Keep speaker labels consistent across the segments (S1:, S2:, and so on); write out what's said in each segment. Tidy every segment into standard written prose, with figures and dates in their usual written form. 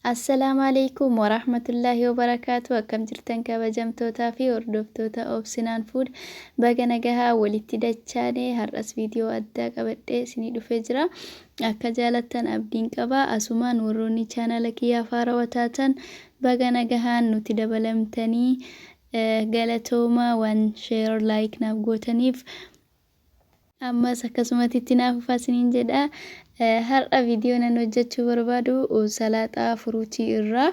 S1: Assalamualaikum warahmatullahi wabarakatuh. Akkam jirtan kabajamtootaa fi hordoftoota Obsinaan Food. Baga nagahaa walitti dachaane har'as viidiyoo addaa qabadhee isinii dhufee jira. Akka jaalattan abdiin qaba. Asumaan warroonni chaanala kiyyaa faarawaa taatan baga nagahaan nuti dabalamtanii galatooma waan share like naaf gootaniif ammas akkasumatti naaf faasiniin jedha. Har'a viidiyoo nan hojjechuu barbaadu salaaxaa furuutii irraa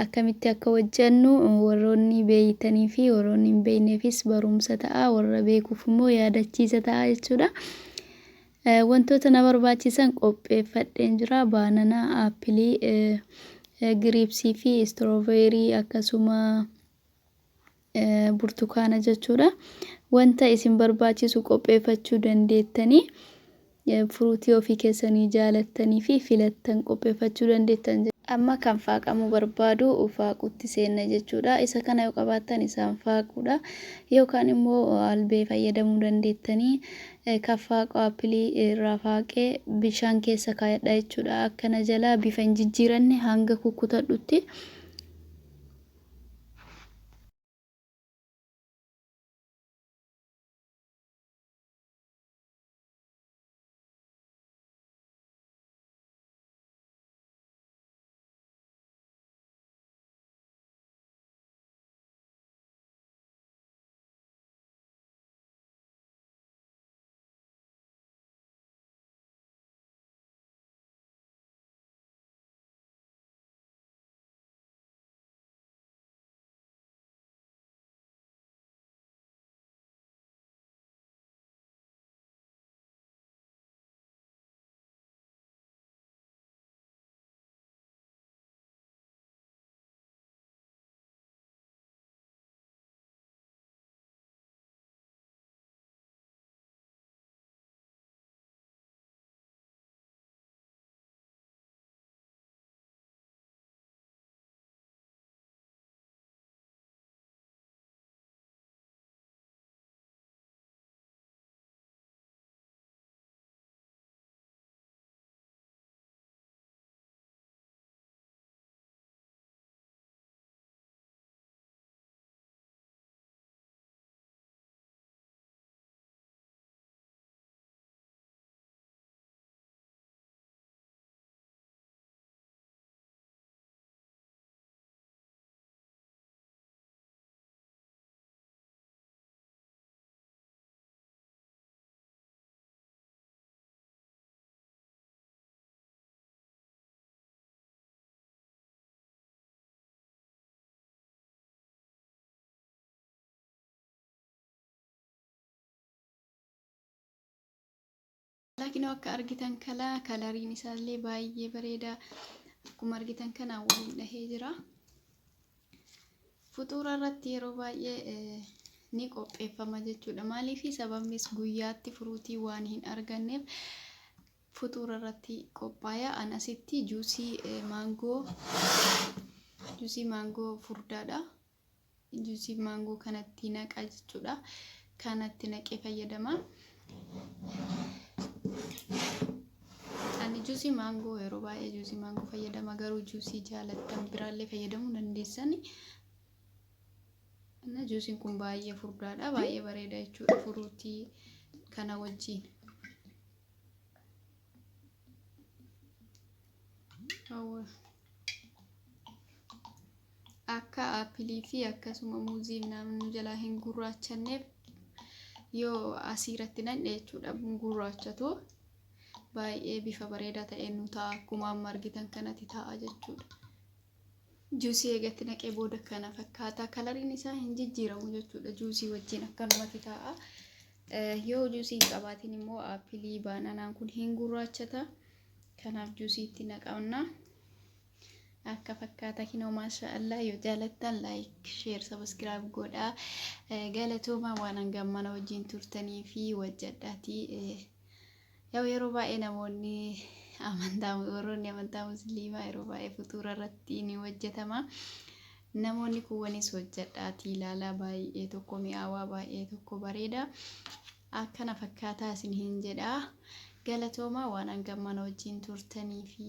S1: akkamitti akka hojjennu warroonni beeytanii fi warroonni hin beeyneefis barumsa ta'a, warra beekuuf immoo yaadachiisa ta'a jechuudha. Wantoota na barbaachisan qopheeffadheen jira. Baananaa, aappilii, giriipsii fi istiroobeerii akkasuma burtukaana jechuudha. Wanta isin barbaachisu qopheeffachuu dandeettanii furuutii ofii keessanii jaalattanii fi filattan qopheeffachuu dandeettan. Amma kan faaqamuu barbaadu faaqutti seenna jechuudha. Isa kana yoo qabaattan isaan faaquudha. Yookaan immoo albee fayyadamuu dandeettanii kan faaqu aappilii irraa faaqee bishaan keessa kaayadha jechuudha. Akkana jalaa bifa hin jijjiiranne hanga kukkutadhutti. Laakiin akka argitan kalariin isaallee baay'ee bareeda. Akkuma argitan kana waliin dhahee jira. Fuxuura irratti yeroo baay'ee ni qopheeffama jechuudha. Maaliif sababnis guyyaatti furuutii waan hin arganneef fuxuura irratti qophaaya. An asitti juusii maangoo furdaadha. Juusii maangoo kanatti naqa jechuudha. Kanatti naqee fayyadama. Ani juusii maangoo yeroo baay'ee juusii maangoo fayyadama, garuu juusii jaalattan biraallee fayyadamuu dandeessani. Juusiin kun baay'ee furdaadha, baay'ee bareeda jechuudha furuutii kana wajjin. Akka aappilii fi akkasuma muuzii namni jalaa hin gurraachanneef yoo asiirratti nadhe jechuudha gurraachatu baay'ee bifa bareedaa ta'een nu ta'a. Akkuma amma argitan kanatti ta'a jechuudha. Juusii eegatti naqee booda kana fakkaata. Kalariin isaa hin jijjiiramu jechuudha. Juusii wajjin akkanumatti ta'a. Yoo juusii hin qabaatin immoo aappilii baananaan kun hin gurraachata. Kanaaf juusii itti naqamna. Akka fakkaata kinoo maashaallah. Yoo jaalattan like, share, subscribe godhaa. Galatooma waan hangammana wajjin turtanii fi wajjadhaatii. Yeroo baay'ee namoonni warroonni amantaa musliimaa yeroo baay'ee fuxuura irratti ni hojjetama. Namoonni kuwwanis hojjedhaatii ilaalaa. Baay'ee tokko mi'aawaa, baay'ee tokko bareeda. Akkana fakkaataa isin hin jedhaa. Galatooma waan hangammana wajjin turtanii fi